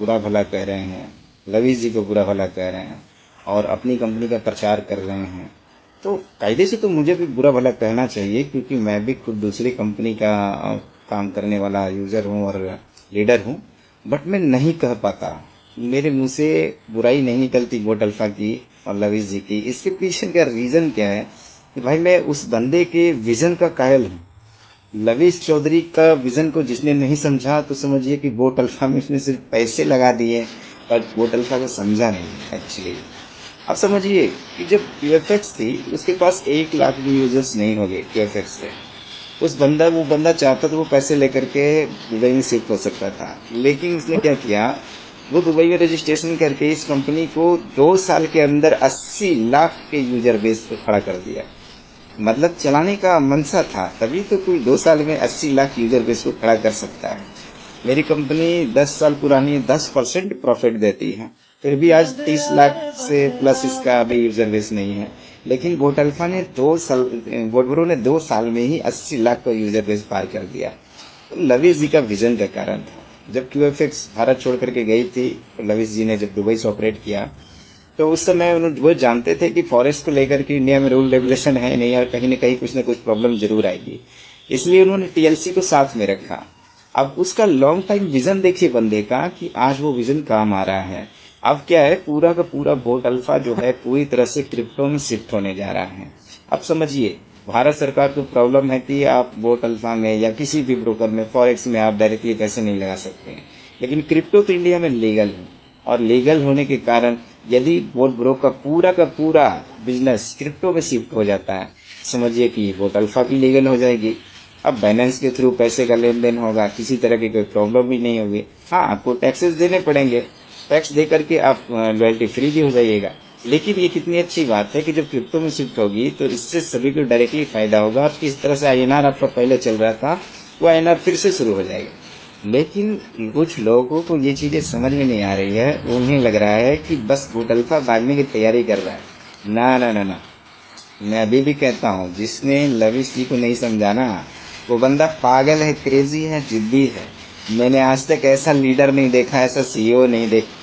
बुरा भला कह रहे हैं, लवीज जी को बुरा भला कह रहे हैं और अपनी कंपनी का प्रचार कर रहे हैं, तो कायदे से तो मुझे भी बुरा भला कहना चाहिए, क्योंकि मैं भी खुद दूसरी कंपनी का काम करने वाला यूज़र हूँ और लीडर हूँ। बट मैं नहीं कह पाता, मेरे मुंह से बुराई नहीं निकलती बोट अल्फा की और लवीज जी की। इसके पीछे का रीज़न क्या है कि भाई मैं उस बंदे के विज़न का कायल हूँ। लवीज चौधरी का विज़न को जिसने नहीं समझा तो समझिए कि बोट अल्फा में उसने सिर्फ पैसे लगा दिए, पर बोट अल्फा को समझा नहीं एक्चुअली। आप समझिए कि जब क्यूएफएक्स थी उसके पास 1 लाख भी यूजर्स नहीं हो गए क्यूएफएक्स से। वो बंदा चाहता तो वो पैसे लेकर के दुबई में शिफ्ट हो सकता था, लेकिन उसने क्या किया, वो दुबई में रजिस्ट्रेशन करके इस कंपनी को 2 साल के अंदर 80 लाख के यूजर बेस पे खड़ा कर दिया। मतलब चलाने का मनसा था, तभी तो कोई 2 साल में 80 लाख यूजर बेस को खड़ा कर सकता है। मेरी कंपनी 10 साल पुरानी 10% प्रॉफिट देती है, फिर भी आज 30 लाख से प्लस इसका अभी यूजर बेस नहीं है। लेकिन बोट अल्फा ने 2 साल, बोट ब्रो ने 2 साल में ही 80 लाख का यूजर बेस पार कर दिया। तो लवीज जी का विजन का कारण था। जब क्यूएफएक्स भारत छोड़ करके गई थी, तो लवीज जी ने जब दुबई से ऑपरेट किया, तो उस समय वो जानते थे कि फॉरेस्ट को लेकर के इंडिया में रूल रेगुलेशन है नहीं और कहीं न कुछ प्रॉब्लम जरूर आएगी। इसलिए उन्होंने टीएलसी को साथ में रखा। अब उसका लॉन्ग टाइम विजन देखिए बंदे का, कि आज वो विजन काम आ रहा है। अब क्या है, पूरा का पूरा बोट अल्फा जो है पूरी तरह से क्रिप्टो में शिफ्ट होने जा रहा है। अब समझिए, भारत सरकार को प्रॉब्लम है कि आप बोट अल्फा में या किसी भी ब्रोकर में, फॉरेक्स में आप डायरेक्टली पैसे नहीं लगा सकते हैं, लेकिन क्रिप्टो तो इंडिया में लीगल है। और लीगल होने के कारण यदि बोट ब्रो का पूरा बिजनेस क्रिप्टो में शिफ्ट हो जाता है, समझिए कि बोट अल्फा भी लीगल हो जाएगी। अब बैलेंस के थ्रू पैसे का लेन देन होगा, किसी तरह की कोई प्रॉब्लम भी नहीं होगी। हाँ, आपको टैक्सेस देने पड़ेंगे, टैक्स दे करके आप रॉयल्टी फ्री भी हो जाइएगा। लेकिन ये कितनी अच्छी बात है कि जब क्रिप्टो में शिफ्ट होगी तो इससे सभी को डायरेक्टली फायदा होगा, और किस तरह से आईएनआर आपका पहले चल रहा था वो आईएनआर फिर से शुरू हो जाएगा। लेकिन कुछ लोगों को ये चीजें समझ में नहीं आ रही है, उन्हें लग रहा है कि बस बोट अल्फा भागने की तैयारी कर रहा है। ना ना ना ना, मैं अभी भी कहता हूँ, जिसने लविश जी को नहीं समझाना वो बंदा पागल है, क्रेजी है, जिद्दी है। मैंने आज तक ऐसा लीडर नहीं देखा, ऐसा सीईओ नहीं देखा